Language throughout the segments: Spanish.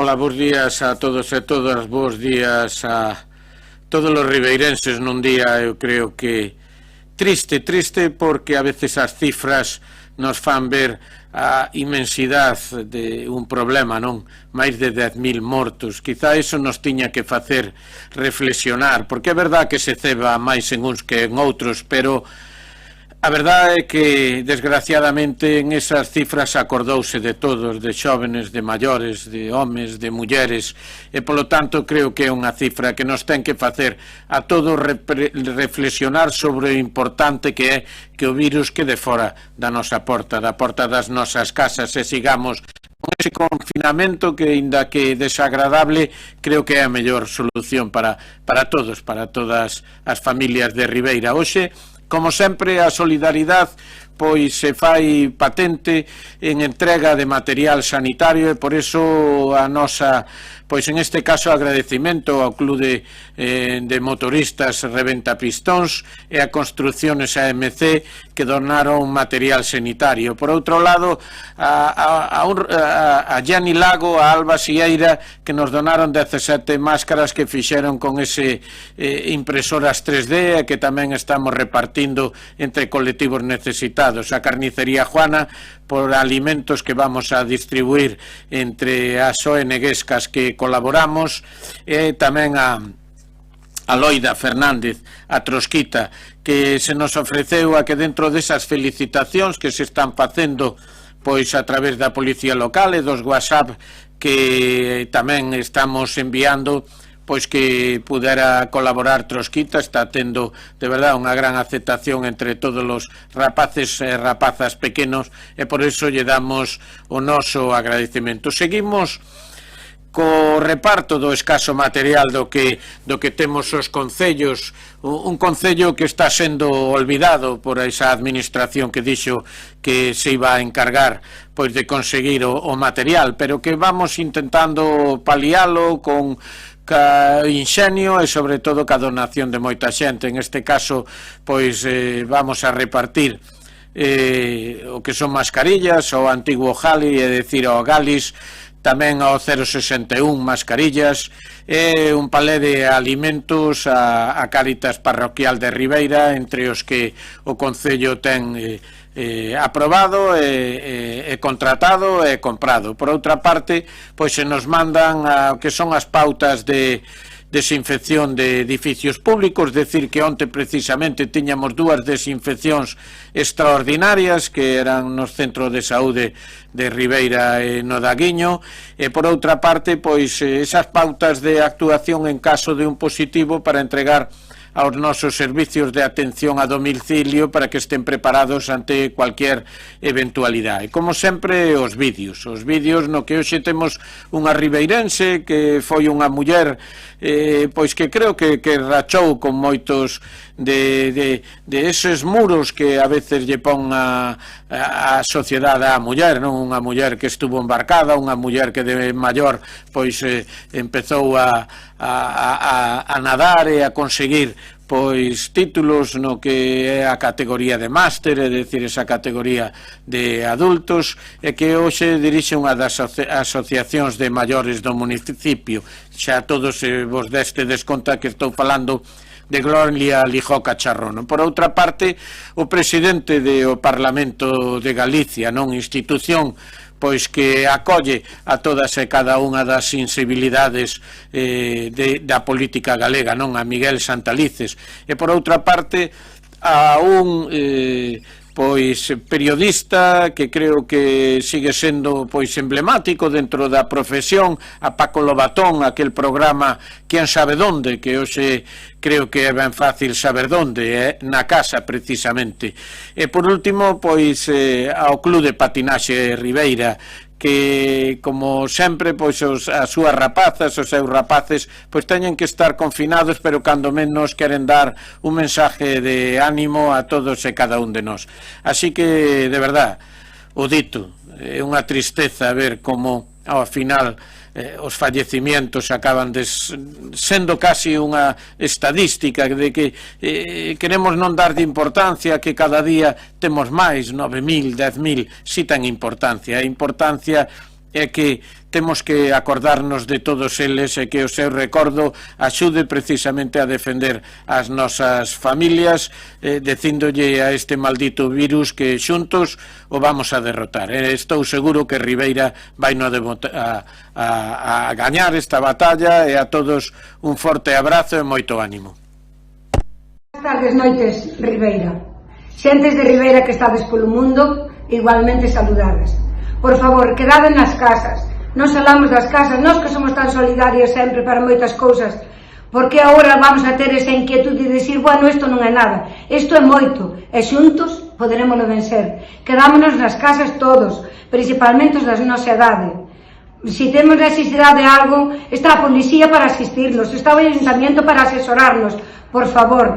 Ola, bons días a todos e todas, bons días a todos os ribeirenses nun día, eu creo que triste porque a veces as cifras nos fan ver a inmensidade de un problema, non? Máis de 10.000 mortos. Quizá iso nos tiña que facer reflexionar, porque é verdad que se ceba máis en uns que en outros, pero a verdade é que, desgraciadamente, en esas cifras acordouse de todos, de xóvenes, de maiores, de homes, de mulleres, e, polo tanto, creo que é unha cifra que nos ten que facer a todos reflexionar sobre o importante que é que o virus quede fora da nosa porta, da porta das nosas casas, e sigamos con ese confinamento que, inda que desagradable, creo que é a mellor solución para todos, para todas as familias de Ribeira. Hoxe, como sempre, a solidaridade pois se fai patente en entrega de material sanitario e por eso a nosa, pois en este caso, agradecimento ao Clube de Motoristas Reventa Pistóns e a Construcciones AMC que donaron material sanitario. Por outro lado, a Gianni Lago, a Alba Sieira, que nos donaron 17 máscaras que fixeron con ese impresoras 3D e que tamén estamos repartindo entre colectivos necesitados. A Carnicería Juana por alimentos que vamos a distribuir entre as ONGs que colaboramos, e tamén a Loida Fernández, a Trosquita, que se nos ofreceu a que dentro desas felicitacións que se están facendo pois a través da Policía Local e dos WhatsApp que tamén estamos enviando, pois que pudera colaborar Trosquita. Está tendo de verdade unha gran aceptación entre todos os rapaces e rapazas pequenos e por iso lle damos o noso agradecemento. Seguimos co reparto do escaso material do que temos os concellos, un concello que está sendo olvidado por esa administración que dixo que se iba a encargar pois de conseguir o material, pero que vamos intentando palialo con inxenio e sobre todo ca donación de moita xente. En este caso pois vamos a repartir o que son mascarillas ao antigo Jali, é dicir, ao Galis, tamén ao 061 mascarillas e un palé de alimentos a Cáritas Parroquial de Ribeira, entre os que o Concello ten aprobado e contratado e comprado. Por outra parte, pois se nos mandan o que son as pautas de desinfección de edificios públicos, decir que onte precisamente tiñamos dúas desinfeccións extraordinarias que eran nos centros de saúde de Ribeira e no Daguiño, e por outra parte, pois esas pautas de actuación en caso de un positivo para entregar aos nosos servicios de atención a domicilio para que estén preparados ante cualquier eventualidade. Como sempre, os vídeos no que hoxe temos unha ribeirense que foi unha muller pois que creo que rachou con moitos de eses muros que a veces lle pon a sociedade á muller, non? Unha muller que estuvo embarcada, unha muller que de maior pois empezou a nadar e a conseguir pois títulos no que é a categoría de máster, é dicir, esa categoría de adultos, e que hoxe dirixe unha das asociacións de maiores do municipio. Xa todos vos destes conta que estou falando de Gloria Lijó Cacharrón. Por outra parte, o presidente do Parlamento de Galicia, non, institución pois que acolle a todas e cada unha das sensibilidades da política galega, non, a Miguel Santalices, e por outra parte a un pois periodista que creo que sigue sendo pois emblemático dentro da profesión, a Paco Lobatón, aquel programa Quen sabe donde, que hoxe creo que é ben fácil saber donde, na casa precisamente. E por último, pois ao Club de Patinaxe Ribeira, que, como sempre, pois as súas rapazas, os seus rapaces, pois teñen que estar confinados, pero cando menos queren dar un mensaje de ánimo a todos e cada un de nós. Así que, de verdad, o dito, é unha tristeza ver como, ao final, os fallecimientos acaban sendo casi unha estadística de que queremos non dar de importancia, que cada día temos máis, 9.000, 10.000, si ten importancia. A importancia é que temos que acordarnos de todos eles e que o seu recordo axude precisamente a defender as nosas familias, dicíndolle a este maldito virus que xuntos o vamos a derrotar. Estou seguro que Ribeira vai a gañar esta batalla, e a todos un forte abrazo e moito ánimo. Boas tardes, noites, Ribeira. Xentes de Ribeira que estades polo mundo, igualmente saludadas. Por favor, quedade nas casas. Nos falamos das casas, nós que somos tan solidarios sempre para moitas cousas, porque agora vamos a ter esa inquietude de dicir, bueno, isto non é nada, isto é moito, e xuntos poderemoslo vencer. Quedámonos nas casas todos, principalmente os da nosa idade. Se temos necesidade de algo, está a policía para asistirnos, está o ayuntamiento para asesorarnos. Por favor,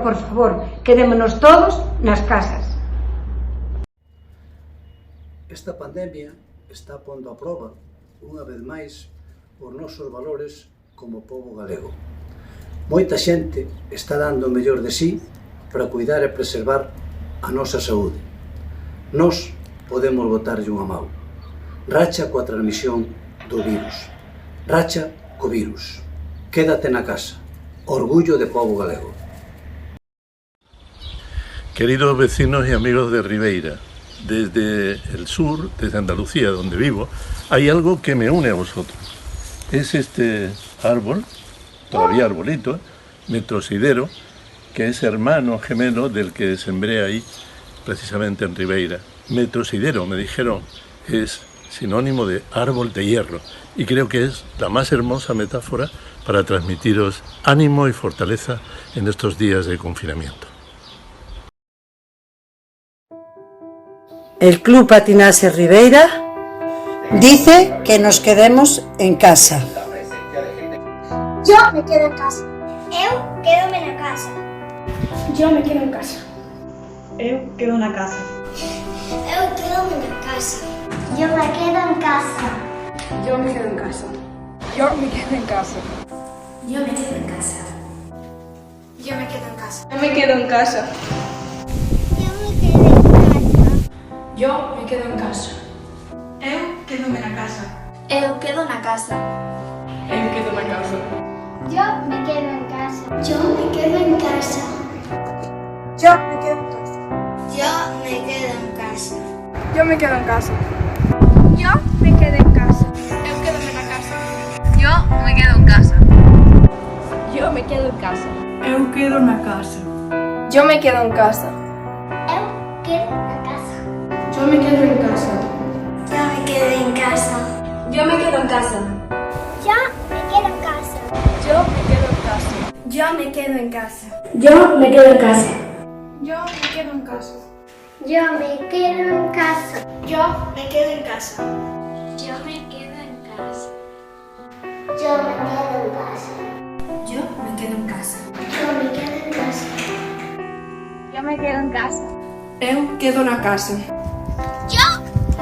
quedémonos todos nas casas. Esta pandemia está pondo a proba unha vez máis os nosos valores como pobo galego. Moita xente está dando o mellor de sí para cuidar e preservar a nosa saúde. Nós podemos botarlle unha mão. Racha coa transmisión do virus. Racha co virus. Quédate na casa. Orgullo de pobo galego. Queridos vecinos y amigos de Ribeira, desde el sur, desde Andalucía, donde vivo, hay algo que me une a vosotros. Es este árbol, todavía arbolito, metrosidero, que es hermano gemelo del que sembré ahí, precisamente en Ribeira. Metrosidero, me dijeron, es sinónimo de árbol de hierro, y creo que es la más hermosa metáfora para transmitiros ánimo y fortaleza en estos días de confinamiento. El Club Patinaje Ribeira dice que nos quedemos en casa. Yo me quedo en casa. Eu quédome na casa. Yo me quedo en casa. Eu quedo na casa. Eu quédome na casa. Yo me quedo en casa. Yo me quedo en casa. Yo me quedo en casa. Yo me quedo en casa. Yo me quedo en casa. Yo me quedo en casa. Yo me quedo en casa. Eu quédome na casa. Eu quedo na casa. Eu quedo na casa. Yo me quedo en casa. Yo me quedo en casa. Yo me quedo en casa. Yo me quedo en casa. Yo me quedo en casa. Yo me quedo en casa. Eu quédome na casa. Yo me quedo en casa. Yo me quedo en casa. Eu quedo na casa. Yo me quedo en casa. Eu quedo na casa. Yo me quedo en casa. Yo me quedo en casa. Yo me quedo en casa. Yo me quedo en casa. Yo me quedo en casa. Yo me quedo en casa. Yo me quedo en casa. Yo me quedo en casa. Yo me quedo en casa. Yo me quedo en casa. Yo me quedo en casa. Yo me quedo en casa. Yo me quedo en casa. Yo me quedo en casa. Yo me quedo en casa. Eu quedo na casa. Yo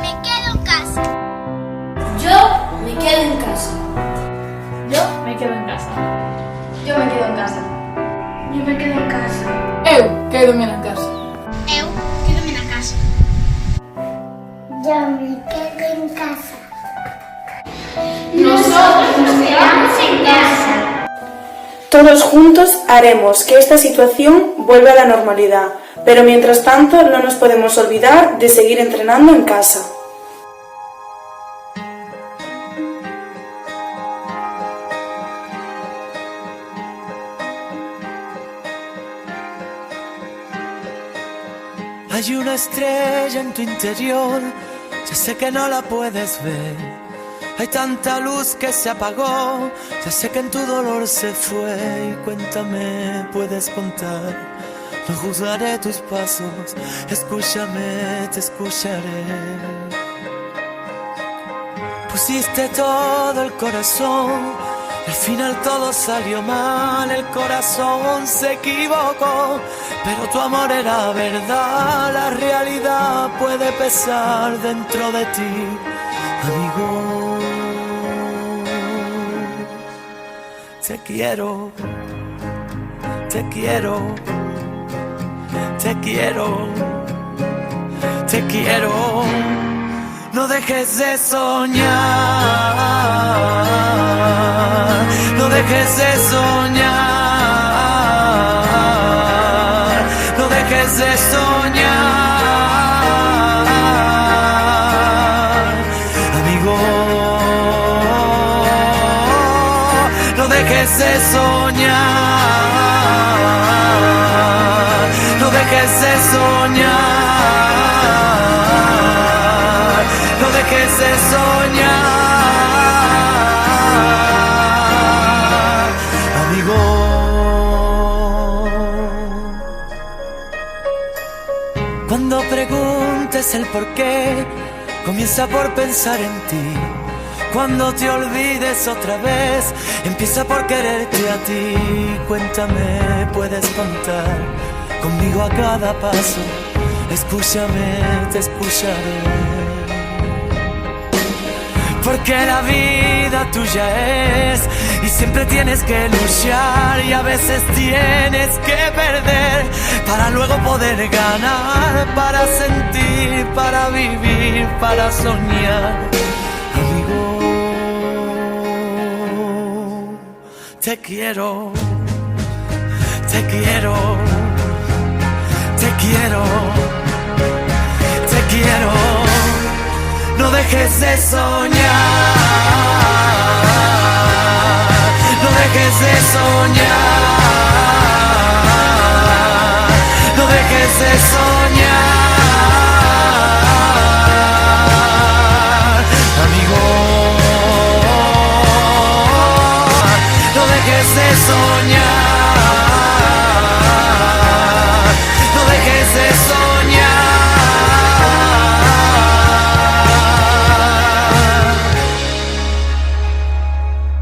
me quedo en casa. Yo me quedo en casa. Yo me quedo en casa. Yo me quedo en casa. Yo me quedo en casa. Eu quédome na casa. Eu quédome na casa. Yo me quedo en casa. Nosotros nos quedamos en casa. Todos juntos haremos que esta situación vuelva a la normalidad, pero mientras tanto no nos podemos olvidar de seguir entrenando en casa. Hay una estrella en tu interior, ya sé que no la puedes ver. Hay tanta luz que se apagó, ya sé que en tu dolor se fue. Y cuéntame, puedes contar, no juzgaré tus pasos. Escúchame, te escucharé. Pusiste todo el corazón, al final todo salió mal. El corazón se equivocó, pero tu amor era verdad. La realidad puede pesar dentro de ti, amigo. Te quiero, te quiero, te quiero, te quiero. No dejes de soñar, no dejes de soñar, no dejes de soñar, amigo. No dejes de soñar, no dejes de soñar, no dejes de soñar, amigo. Cuando preguntes el por qué, comienza por pensar en ti. Cuando te olvides otra vez, empieza por quererte a ti. Cuéntame, puedes contar conmigo a cada paso. Escúchame, te escucharé. Porque la vida tuya es y siempre tienes que luchar, y a veces tienes que perder para luego poder ganar, para sentir, para vivir, para soñar. Amigo, te quiero, te quiero, te quiero, te quiero. No dejes de soñar, no dejes de soñar, no dejes de soñar, amigo. No dejes de soñar, no dejes de soñar,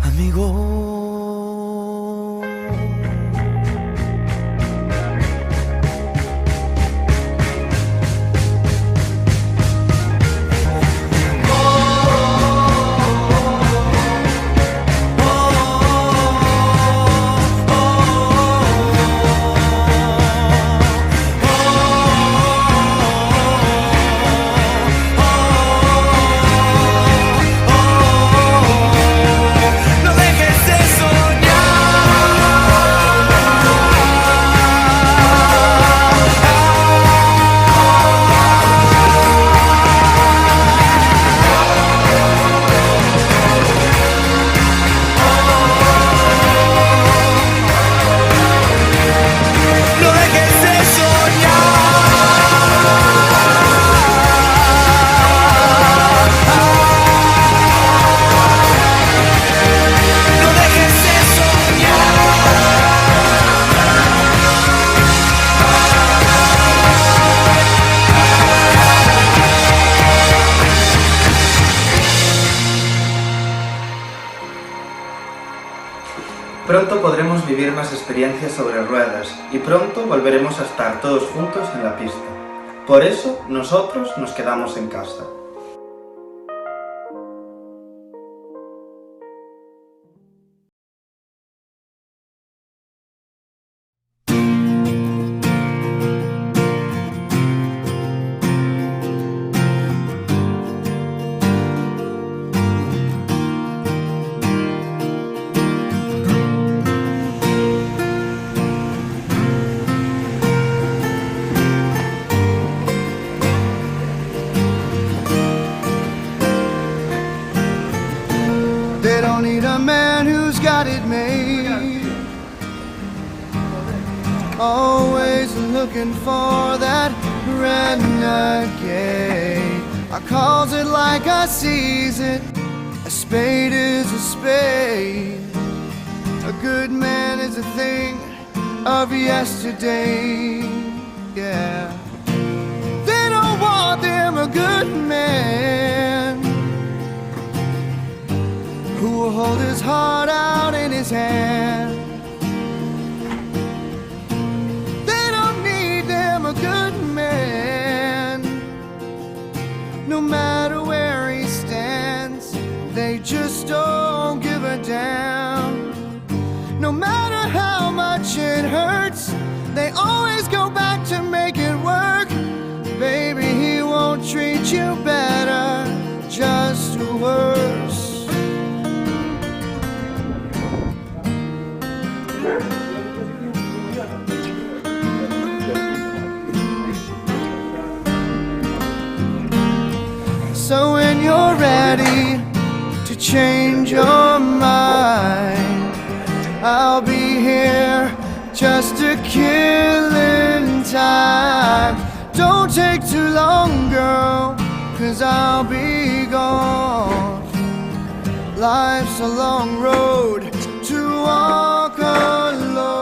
amigo. Pronto podremos vivir más experiencias sobre ruedas y pronto volveremos a estar todos juntos en la pista. Por eso, nosotros nos quedamos en casa. They don't need a man who's got it made. Always looking for that renegade. I calls it like I sees it. A spade is a spade. A good man is a thing of yesterday. Yeah. They don't want them a good man who will hold his heart out in his hand. They don't need them a good man. No matter where he stands, they just don't give a damn. No matter how much it hurts, they always go back to make it work. Baby, he won't treat you better. change your mind. I'll be here just to kill in time. Don't take too long, girl, 'cause I'll be gone. Life's a long road to walk alone.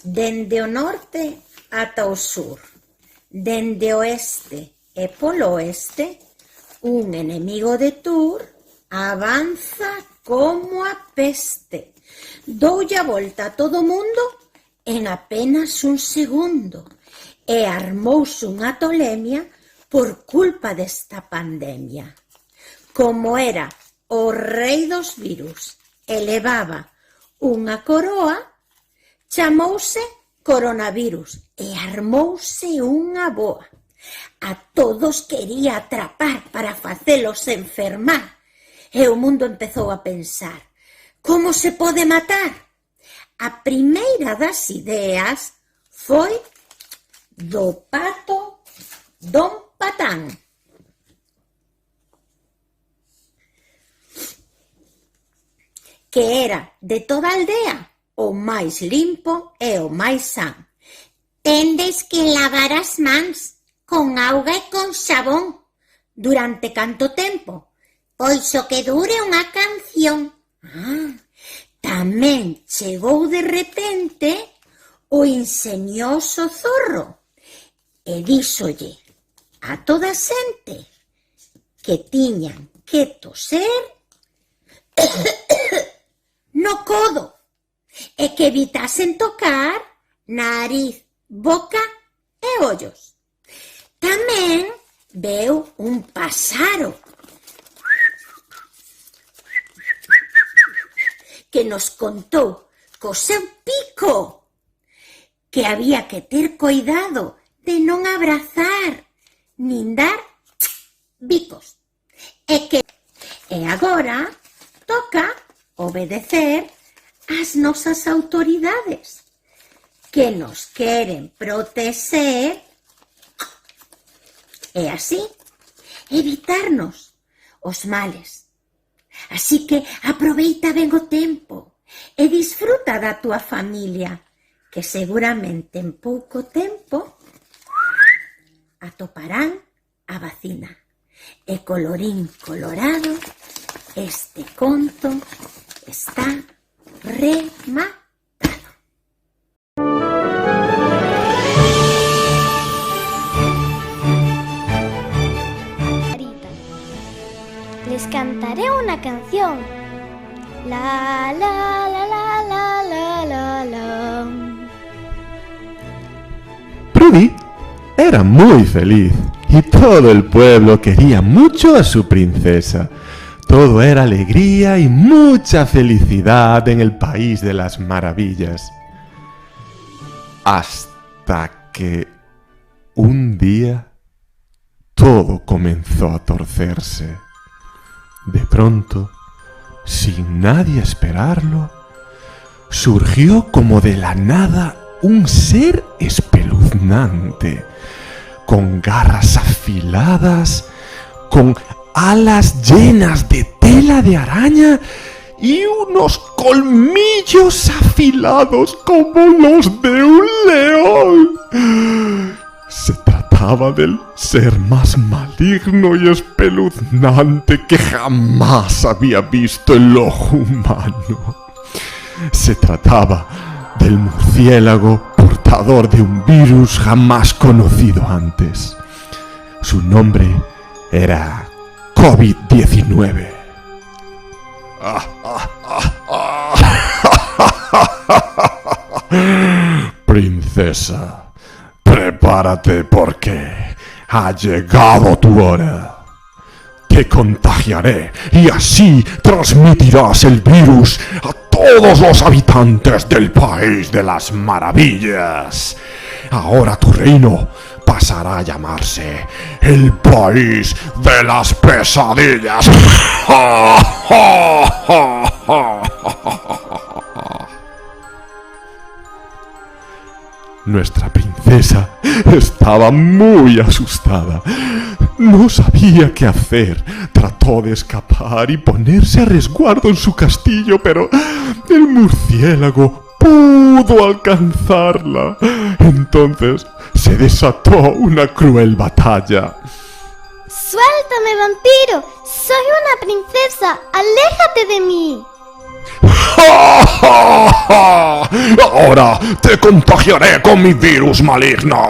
Dende o norte ata o sur, dende o oeste e polo oeste, un enemigo de Tour avanza como a peste. Doulle a volta a todo o mundo en apenas un segundo e armouse unha tolemia por culpa desta pandemia. Como era o rei dos virus e levaba unha coroa, chamouse coronavirus e armouse unha boa. A todos quería atrapar para facelos enfermar. E o mundo empezou a pensar: como se pode matar? A primeira das ideas foi do pato Don Patán. Que era de toda a aldea o máis limpo e o máis san. Tendes que lavar as mans con auga e con xabón. Durante canto tempo? Pois o que dure unha canción. Tamén chegou de repente o ingenioso zorro e díxolle a toda a xente que tiñan que toser no codo e que evitasen tocar nariz, boca e ollos. Tamén veu un paxaro que nos contou co seu pico que había que ter cuidado de non abrazar nin dar bicos. E agora toca obedecer ás nosas autoridades que nos queren protexer e así evitarnos os males. Así que aproveita ben o tempo e disfruta da túa familia, que seguramente en pouco tempo atoparán a vacina. E colorín colorado, este conto está rematado. Les cantaré una canción. La la la la la la la la. Prudy era muy feliz y todo el pueblo quería mucho a su princesa. Todo era alegría y mucha felicidad en el país de las maravillas. Hasta que un día todo comenzó a torcerse. De pronto, sin nadie esperarlo, surgió como de la nada un ser espeluznante, con garras afiladas, con alas llenas de tela de araña y unos colmillos afilados como los de un león. Se trataba del ser más maligno y espeluznante que jamás había visto el ojo humano. Se trataba del murciélago portador de un virus jamás conocido antes. Su nombre era COVID-19. Princesa, prepárate porque ha llegado tu hora. Te contagiaré y así transmitirás el virus a todos los habitantes del País de las Maravillas. Ahora tu reino pasará a llamarse el País de las Pesadillas. Nuestra princesa estaba muy asustada. No sabía qué hacer. Trató de escapar y ponerse a resguardo en su castillo, pero el murciélago pudo alcanzarla. Entonces se desató una cruel batalla. ¡Suéltame, vampiro! ¡Soy una princesa! ¡Aléjate de mí! Ahora te contagiaré con mi virus maligno.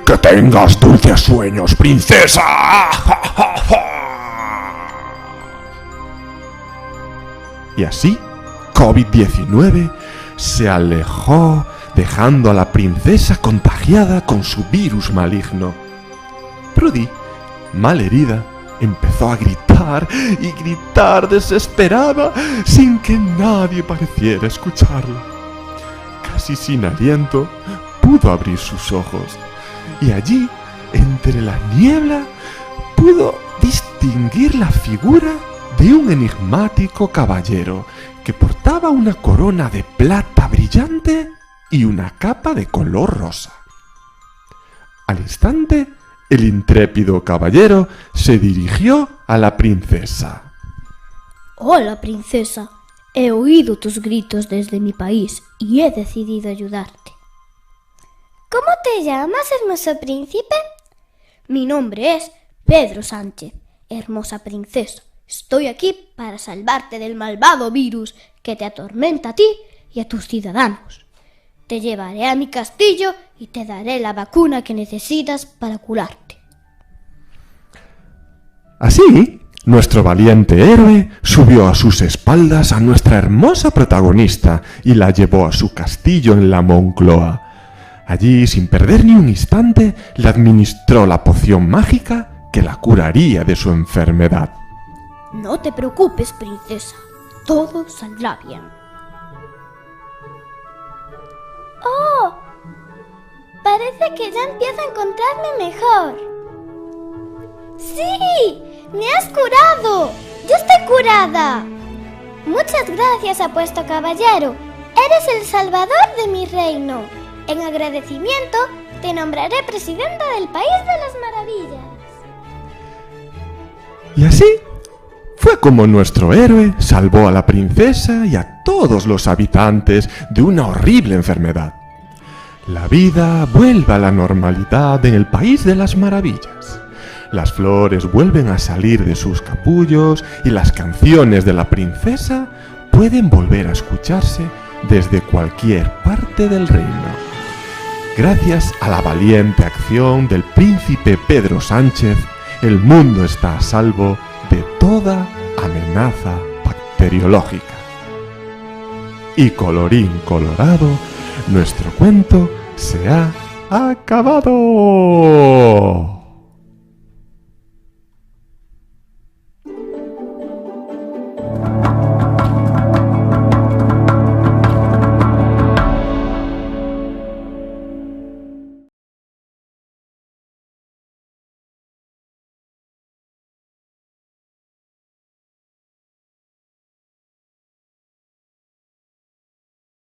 Que tengas dulces sueños, princesa. Y así, COVID-19 se alejó, dejando a la princesa contagiada con su virus maligno. Prudy, malherida, empezó a gritar y gritar desesperada sin que nadie pareciera escucharla. Casi sin aliento, pudo abrir sus ojos y allí, entre la niebla, pudo distinguir la figura de un enigmático caballero que portaba una corona de plata brillante y una capa de color rosa. Al instante, el intrépido caballero se dirigió a la princesa. Hola, princesa. He oído tus gritos desde mi país y he decidido ayudarte. ¿Cómo te llamas, hermoso príncipe? Mi nombre es Pedro Sánchez, hermosa princesa. Estoy aquí para salvarte del malvado virus que te atormenta a ti y a tus ciudadanos. Te llevaré a mi castillo y te daré la vacuna que necesitas para curarte. Así, nuestro valiente héroe subió a sus espaldas a nuestra hermosa protagonista y la llevó a su castillo en la Moncloa. Allí, sin perder ni un instante, le administró la poción mágica que la curaría de su enfermedad. No te preocupes, princesa. Todo saldrá bien. ¡Oh! Parece que ya empiezo a encontrarme mejor. ¡Sí! ¡Me has curado! ¡Yo estoy curada! Muchas gracias, apuesto caballero. Eres el salvador de mi reino. En agradecimiento, te nombraré presidenta del País de las Maravillas. Y así fue como nuestro héroe salvó a la princesa y a todos los habitantes de una horrible enfermedad. La vida vuelve a la normalidad en el País de las Maravillas. Las flores vuelven a salir de sus capullos y las canciones de la princesa pueden volver a escucharse desde cualquier parte del reino. Gracias a la valiente acción del príncipe Pedro Sánchez, el mundo está a salvo de toda amenaza bacteriológica. Y colorín colorado, nuestro cuento se ha acabado.